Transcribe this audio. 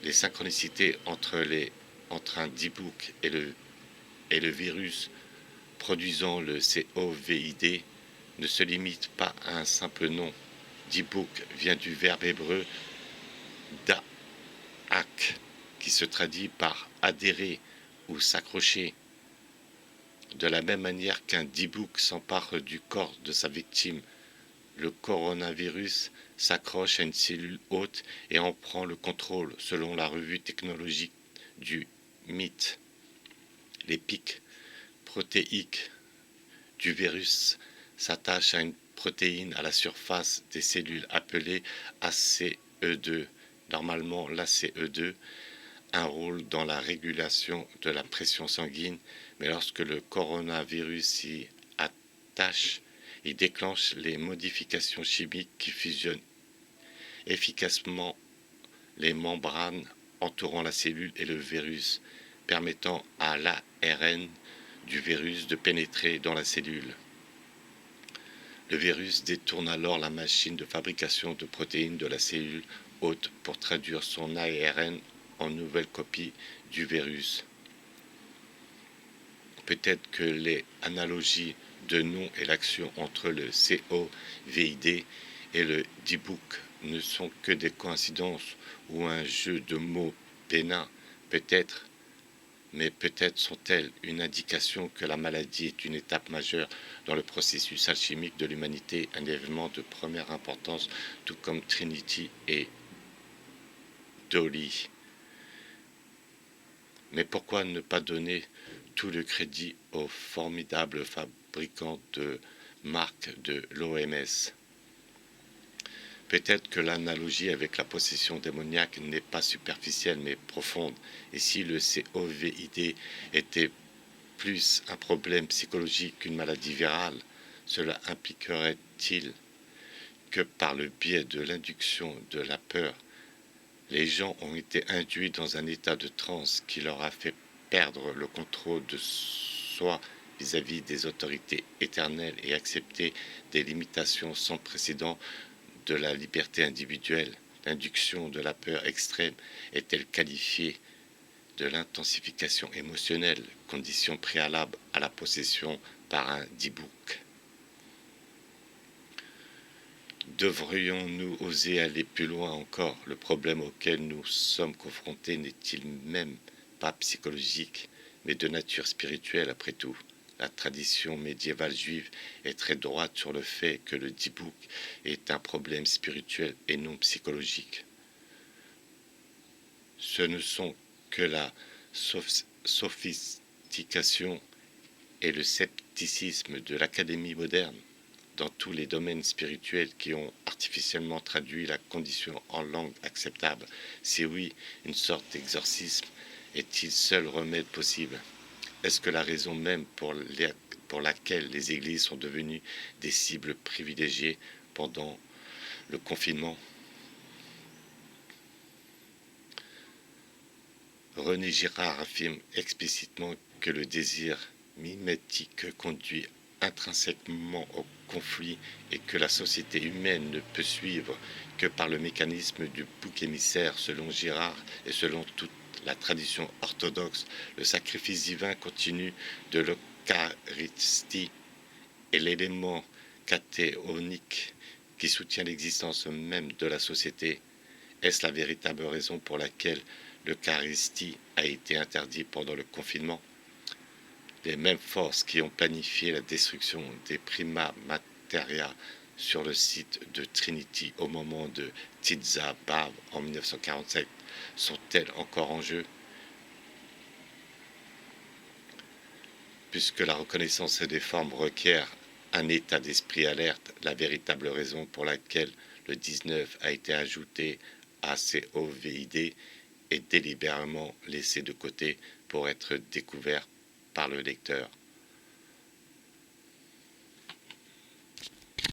les synchronicités entre un D-Book et le virus produisant le COVID ne se limitent pas à un simple nom. D-Book vient du verbe hébreu da'ak, qui se traduit par adhérer ou s'accrocher. De la même manière qu'un D-Book s'empare du corps de sa victime, le coronavirus s'accroche à une cellule hôte et en prend le contrôle, selon la revue technologique du MIT. Les pics protéiques du virus s'attachent à une protéine à la surface des cellules appelée ACE2. Normalement, l'ACE2 a un rôle dans la régulation de la pression sanguine, mais lorsque le coronavirus s'y attache, il déclenche les modifications chimiques qui fusionnent efficacement les membranes entourant la cellule et le virus, permettant à l'ARN du virus de pénétrer dans la cellule. Le virus détourne alors la machine de fabrication de protéines de la cellule hôte pour traduire son ARN en nouvelle copie du virus. Peut-être que les analogies de nom et l'action entre le COVID et le D-Book ne sont que des coïncidences ou un jeu de mots pénin, peut-être, mais peut-être sont-elles une indication que la maladie est une étape majeure dans le processus alchimique de l'humanité, un événement de première importance, tout comme Trinity et Dolly. Mais pourquoi ne pas donner tout le crédit aux formidables fabricants de marques de l'OMS? Peut-être que l'analogie avec la possession démoniaque n'est pas superficielle mais profonde. Et si le COVID était plus un problème psychologique qu'une maladie virale, cela impliquerait-il que par le biais de l'induction de la peur, les gens ont été induits dans un état de transe qui leur a fait perdre le contrôle de soi vis-à-vis des autorités éternelles et accepter des limitations sans précédent de la liberté individuelle? L'induction de la peur extrême est-elle qualifiée de l'intensification émotionnelle, condition préalable à la possession par un D-Book? Devrions-nous oser aller plus loin encore? Le problème auquel nous sommes confrontés n'est-il même pas psychologique, mais de nature spirituelle après tout? La tradition médiévale juive est très droite sur le fait que le D-Book est un problème spirituel et non psychologique. Ce ne sont que la sophistication et le scepticisme de l'académie moderne dans tous les domaines spirituels qui ont artificiellement traduit la condition en langue acceptable. Si oui, une sorte d'exorcisme est-il seul remède possible? Est-ce que la raison même pour laquelle les églises sont devenues des cibles privilégiées pendant le confinement? René Girard affirme explicitement que le désir mimétique conduit intrinsèquement au conflit et que la société humaine ne peut suivre que par le mécanisme du bouc émissaire. Selon Girard et selon toute la tradition orthodoxe, le sacrifice divin continu de l'Eucharistie est l'élément catéonique qui soutient l'existence même de la société. Est-ce la véritable raison pour laquelle l'Eucharistie a été interdite pendant le confinement? Les mêmes forces qui ont planifié la destruction des prima materia sur le site de Trinity au moment de Tisza B'Av en 1947 sont-elles encore en jeu? Puisque la reconnaissance des formes requiert un état d'esprit alerte, la véritable raison pour laquelle le 19 a été ajouté à COVID est délibérément laissé de côté pour être découvert par le lecteur.